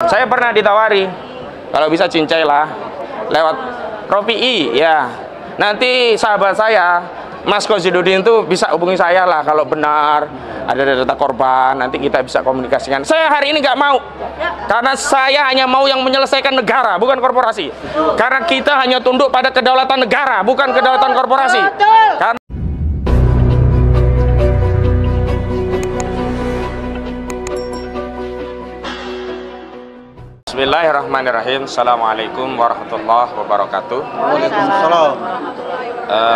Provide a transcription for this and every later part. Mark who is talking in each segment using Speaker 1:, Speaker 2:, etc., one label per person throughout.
Speaker 1: Saya pernah ditawari, kalau bisa cincai lah, lewat Ropi ya. Nanti sahabat saya, Mas Kozidudin itu bisa hubungi saya lah kalau benar ada data korban, nanti kita bisa komunikasikan. Saya hari ini nggak mau, karena saya hanya mau yang menyelesaikan negara, bukan korporasi. Karena kita hanya tunduk pada kedaulatan negara, bukan kedaulatan korporasi. Karena Bismillahirrahmanirrahim. Assalamualaikum warahmatullahi wabarakatuh.
Speaker 2: Waalaikumsalam.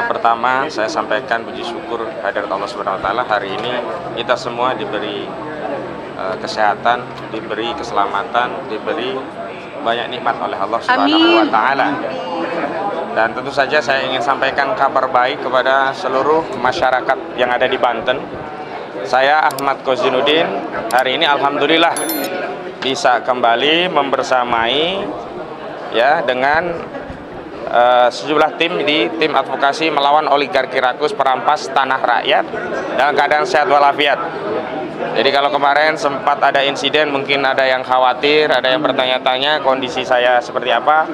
Speaker 1: Pertama saya sampaikan puji syukur hadirat Allah Subhanahu wa taala, hari ini kita semua diberi kesehatan, diberi keselamatan, diberi banyak nikmat oleh Allah Subhanahu wa taala. Dan tentu saja saya ingin sampaikan kabar baik kepada seluruh masyarakat yang ada di Banten. Saya Ahmad Kozidudin hari ini alhamdulillah bisa kembali membersamai ya dengan sejumlah tim advokasi melawan oligarki rakus perampas tanah rakyat dalam keadaan sehat walafiat. Jadi kalau kemarin sempat ada insiden, mungkin ada yang khawatir, ada yang bertanya-tanya kondisi saya seperti apa.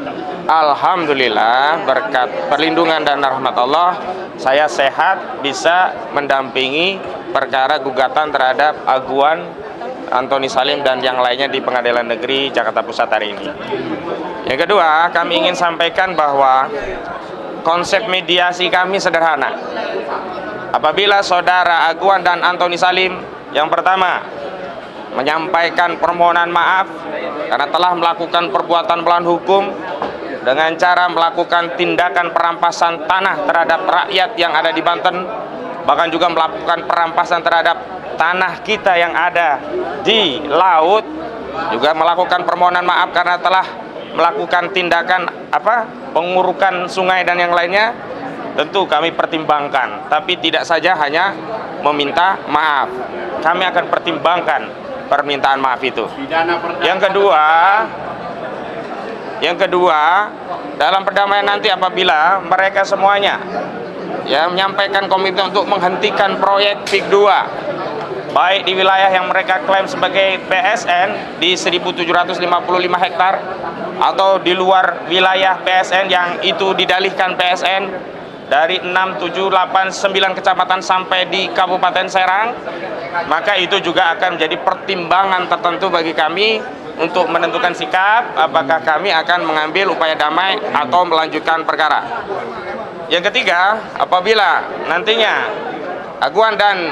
Speaker 1: Alhamdulillah berkat perlindungan dan rahmat Allah, saya sehat, bisa mendampingi perkara gugatan terhadap Aguan, Antoni Salim dan yang lainnya di Pengadilan Negeri Jakarta Pusat hari ini. Yang kedua, kami ingin sampaikan bahwa konsep mediasi kami sederhana. Apabila saudara Aguan dan Antoni Salim, yang pertama menyampaikan permohonan maaf karena telah melakukan perbuatan melawan hukum dengan cara melakukan tindakan perampasan tanah terhadap rakyat yang ada di Banten, bahkan juga melakukan perampasan terhadap tanah kita yang ada di laut, juga melakukan permohonan maaf karena telah melakukan tindakan pengurukan sungai dan yang lainnya. Tentu kami pertimbangkan, tapi tidak saja hanya meminta maaf, kami akan pertimbangkan permintaan maaf itu. Yang kedua, dalam perdamaian nanti apabila mereka semuanya ya menyampaikan komitmen untuk menghentikan proyek PIK 2, baik di wilayah yang mereka klaim sebagai PSN di 1.755 hektar atau di luar wilayah PSN yang itu didalihkan PSN dari 6, 7, 8, 9 kecamatan sampai di Kabupaten Serang, maka itu juga akan menjadi pertimbangan tertentu bagi kami untuk menentukan sikap apakah kami akan mengambil upaya damai atau melanjutkan perkara. Yang ketiga, apabila nantinya Aguan dan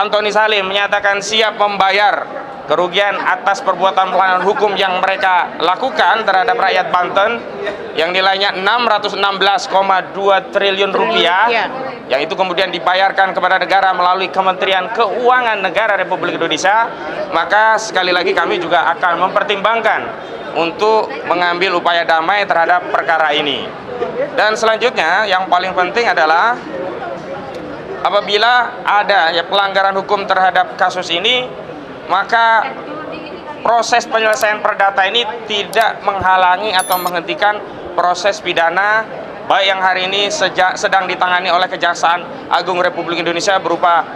Speaker 1: Antoni Salim menyatakan siap membayar kerugian atas perbuatan pelanggaran hukum yang mereka lakukan terhadap rakyat Banten yang nilainya 616,2 triliun rupiah, yang itu kemudian dibayarkan kepada negara melalui Kementerian Keuangan Negara Republik Indonesia, maka sekali lagi kami juga akan mempertimbangkan untuk mengambil upaya damai terhadap perkara ini. Dan selanjutnya yang paling penting adalah apabila ada ya pelanggaran hukum terhadap kasus ini, maka proses penyelesaian perdata ini tidak menghalangi atau menghentikan proses pidana baik yang hari ini sedang ditangani oleh Kejaksaan Agung Republik Indonesia berupa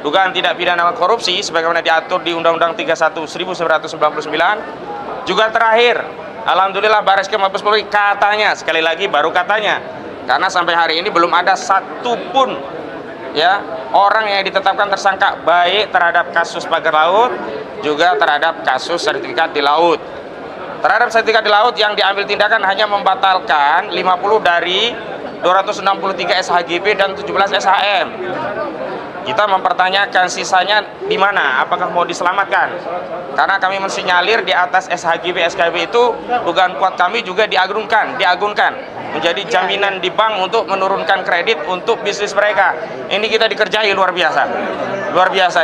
Speaker 1: dugaan tindak pidana korupsi sebagaimana diatur di Undang-Undang 31 1999. Juga terakhir, alhamdulillah Bareskrim Mabes Polri katanya, sekali lagi baru katanya, karena sampai hari ini belum ada satupun ya orang yang ditetapkan tersangka baik terhadap kasus pagar laut juga terhadap kasus sertifikat di laut. Terhadap sertifikat di laut yang diambil tindakan hanya membatalkan 50 dari 263 SHGB dan 17 SHM. Kita mempertanyakan sisanya di mana, apakah mau diselamatkan? Karena kami mensinyalir di atas SHGB SKB itu dugaan kuat kami juga diagunkan menjadi jaminan di bank untuk menurunkan kredit untuk bisnis mereka. Ini kita dikerjai luar biasa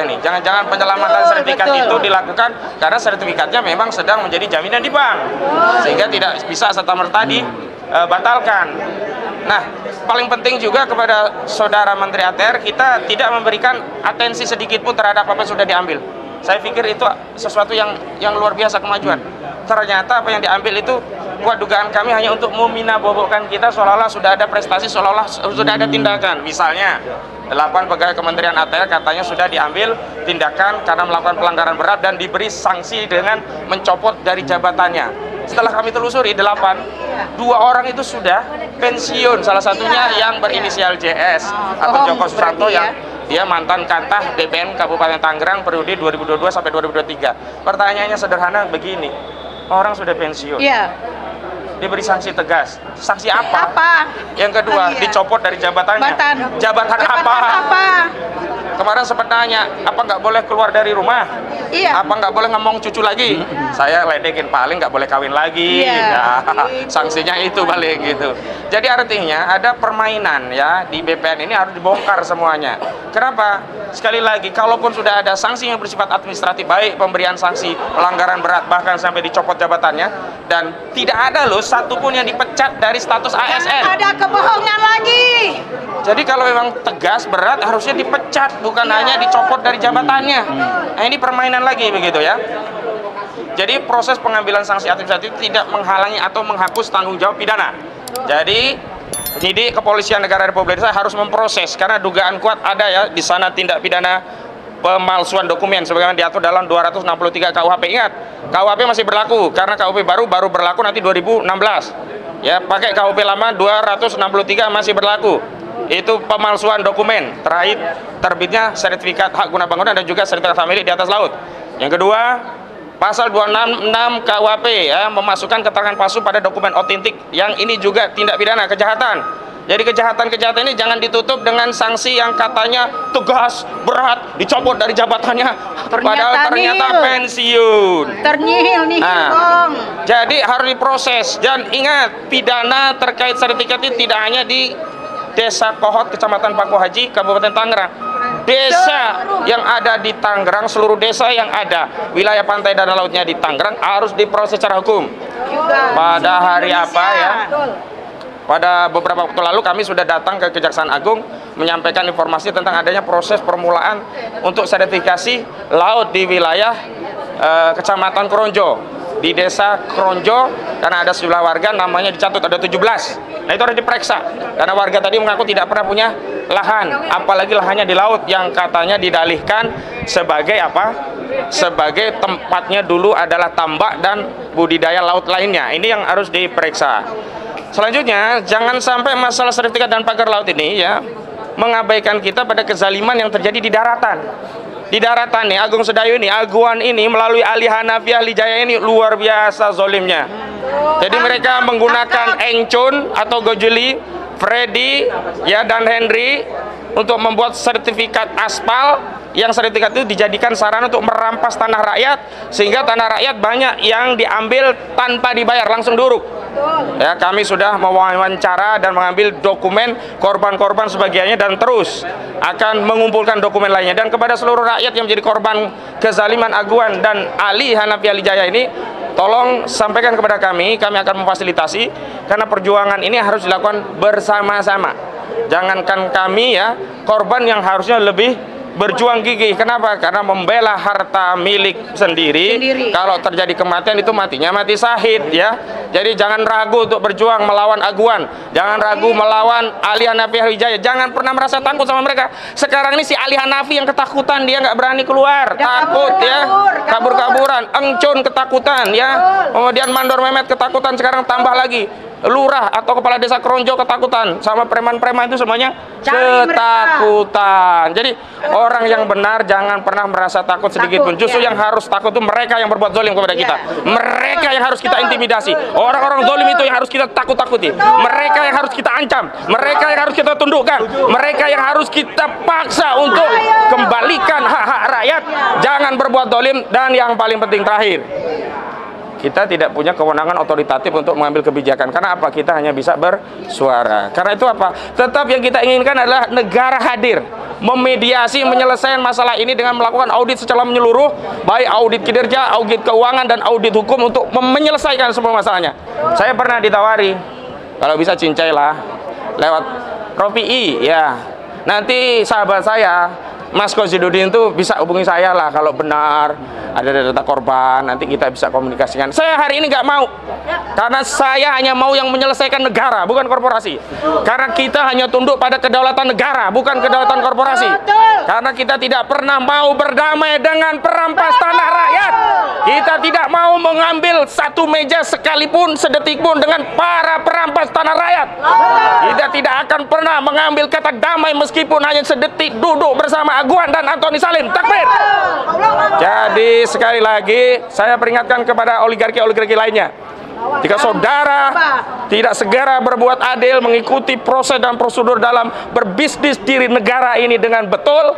Speaker 1: ini. Jangan-jangan penyelamatan sertifikat itu dilakukan karena sertifikatnya memang sedang menjadi jaminan di bank, sehingga tidak bisa serta-merta dibatalkan. Nah, paling penting juga kepada saudara Menteri ATR, kita tidak memberikan atensi sedikit pun terhadap apa yang sudah diambil. Saya pikir itu sesuatu yang luar biasa kemajuan. Ternyata apa yang diambil itu kuat dugaan kami hanya untuk memina-bobokkan kita seolah-olah sudah ada prestasi, seolah-olah sudah ada tindakan. Misalnya 8 pegawai Kementerian ATR katanya sudah diambil tindakan karena melakukan pelanggaran berat dan diberi sanksi dengan mencopot dari jabatannya. Setelah kami telusuri 8, 2 orang itu sudah pensiun, salah satunya yang berinisial JS atau Joko Susanto yang dia mantan Kantah DPN Kabupaten Tangerang periode 2022 sampai 2023. Pertanyaannya sederhana begini, orang sudah pensiun, diberi sanksi tegas. Sanksi apa? Yang kedua, dicopot dari jabatannya. Jabatan apa? Kemarin sempat nanya, apa nggak boleh keluar dari rumah? Apa nggak boleh ngomong cucu lagi? Saya ledekin, paling nggak boleh kawin lagi. Ya, sanksinya itu balik gitu. Jadi artinya ada permainan ya di BPN ini harus dibongkar semuanya. Kenapa? Sekali lagi, kalaupun sudah ada sanksi yang bersifat administratif, baik pemberian sanksi pelanggaran berat bahkan sampai dicopot jabatannya, dan tidak ada loh satupun yang dipecat dari status ASN.
Speaker 2: Ada kebohongan lagi.
Speaker 1: Jadi kalau memang tegas berat harusnya dipecat, bukan hanya dicopot dari jabatannya. Nah, ini permainan lagi begitu ya. Jadi proses pengambilan sanksi administratif tidak menghalangi atau menghapus tanggung jawab pidana. Jadi penyidik kepolisian negara Republik Indonesia harus memproses karena dugaan kuat ada ya di sana tindak pidana pemalsuan dokumen sebagaimana diatur dalam 263 KUHP. Ingat, KUHP masih berlaku karena KUHP baru berlaku nanti 2016. Ya, pakai KUHP lama 263 masih berlaku. Itu pemalsuan dokumen, terakhir terbitnya sertifikat hak guna bangunan dan juga sertifikat hak milik di atas laut. Yang kedua, pasal 266 KUHP ya, memasukkan keterangan palsu pada dokumen otentik, yang ini juga tindak pidana kejahatan. Jadi kejahatan-kejahatan ini jangan ditutup dengan sanksi yang katanya tegas, berat, dicopot dari jabatannya, padahal ternyata pensiun.
Speaker 2: Ternyihil nih, Bang.
Speaker 1: Jadi harus diproses, dan ingat, pidana terkait sertifikat ini tidak hanya di Desa Kohot, Kecamatan Paku Haji, Kabupaten Tangerang. Desa yang ada di Tangerang, seluruh desa yang ada wilayah pantai dan lautnya di Tangerang harus diproses secara hukum. Pada hari apa ya? Pada beberapa waktu lalu kami sudah datang ke Kejaksaan Agung menyampaikan informasi tentang adanya proses permulaan untuk sertifikasi laut di wilayah Kecamatan Kronjo. Di desa Kronjo, karena ada sejumlah warga namanya dicatut ada 17. Nah, itu harus diperiksa karena warga tadi mengaku tidak pernah punya lahan, apalagi lahannya di laut yang katanya didalihkan sebagai apa? Sebagai tempatnya dulu adalah tambak dan budidaya laut lainnya. Ini yang harus diperiksa. Selanjutnya, jangan sampai masalah sertifikat dan pagar laut ini ya mengabaikan kita pada kezaliman yang terjadi di daratan. Di daratan nih, Agung Sedayu ini, Aguan ini melalui Ali Hanafi Ahli Jaya ini luar biasa zolimnya. Jadi mereka menggunakan Engcun atau Gojuli, Freddy ya dan Henry untuk membuat sertifikat aspal, yang sertifikat itu dijadikan sarana untuk merampas tanah rakyat, sehingga tanah rakyat banyak yang diambil tanpa dibayar, langsung duruk. Ya, kami sudah mewawancara dan mengambil dokumen korban-korban sebagiannya dan terus akan mengumpulkan dokumen lainnya. Dan kepada seluruh rakyat yang menjadi korban kezaliman Aguan dan Ali Hanafi Ali Jaya ini, tolong sampaikan kepada kami akan memfasilitasi karena perjuangan ini harus dilakukan bersama-sama. Jangankan kami ya, korban yang harusnya lebih berjuang gigih. Kenapa? Karena membela harta milik sendiri. Kalau terjadi kematian itu matinya mati syahid ya. Jadi jangan ragu untuk berjuang melawan Aguan, jangan ragu melawan Ali Hanafi Ahli Jaya. Jangan pernah merasa takut sama mereka. Sekarang ini si Ali Hanafi yang ketakutan, dia nggak berani keluar, takut ya, kabur-kaburan. Engcun ketakutan ya, kemudian Mandor Mehmet ketakutan, sekarang tambah lagi lurah atau kepala desa Kronjo ketakutan, sama preman-preman itu semuanya ketakutan. Jadi orang yang benar jangan pernah merasa takut sedikit pun. Justru yang harus takut itu mereka yang berbuat zalim kepada kita. Mereka yang harus kita intimidasi. Orang-orang zalim itu yang harus kita takut-takuti. Mereka yang harus kita ancam. Mereka yang harus kita tundukkan. Mereka yang harus kita paksa untuk kembalikan hak-hak rakyat. Jangan berbuat zalim. Dan yang paling penting terakhir, kita tidak punya kewenangan otoritatif untuk mengambil kebijakan. Karena apa? Kita hanya bisa bersuara. Karena itu apa? Tetap yang kita inginkan adalah negara hadir, memediasi, menyelesaikan masalah ini dengan melakukan audit secara menyeluruh, baik audit kinerja, audit keuangan, dan audit hukum untuk menyelesaikan semua masalahnya. Saya pernah ditawari, kalau bisa cincailah lewat Rofi I, ya. Nanti sahabat saya
Speaker 3: Mas Kozidudin itu bisa hubungi saya lah kalau benar ada data korban, nanti kita bisa komunikasikan. Saya hari ini nggak mau, karena saya hanya mau yang menyelesaikan negara, bukan korporasi. Karena kita hanya tunduk pada kedaulatan negara, bukan kedaulatan korporasi. Karena kita tidak pernah mau berdamai dengan perampas tanah rakyat. Kita tidak mau mengambil satu meja sekalipun, sedetik pun dengan para perampas tanah rakyat. Kita tidak akan pernah mengambil kata damai meskipun hanya sedetik duduk bersama Aguan dan Antoni Salim. Takbir. Jadi sekali lagi saya peringatkan kepada oligarki-oligarki lainnya, jika saudara tidak segera berbuat adil, mengikuti proses dan prosedur dalam berbisnis di negara ini dengan betul,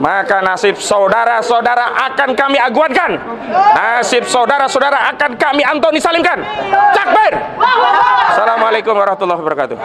Speaker 3: maka nasib saudara-saudara akan kami aguankan. Nasib saudara-saudara akan kami Antoni Salimkan. Takbir. Assalamualaikum warahmatullahi wabarakatuh.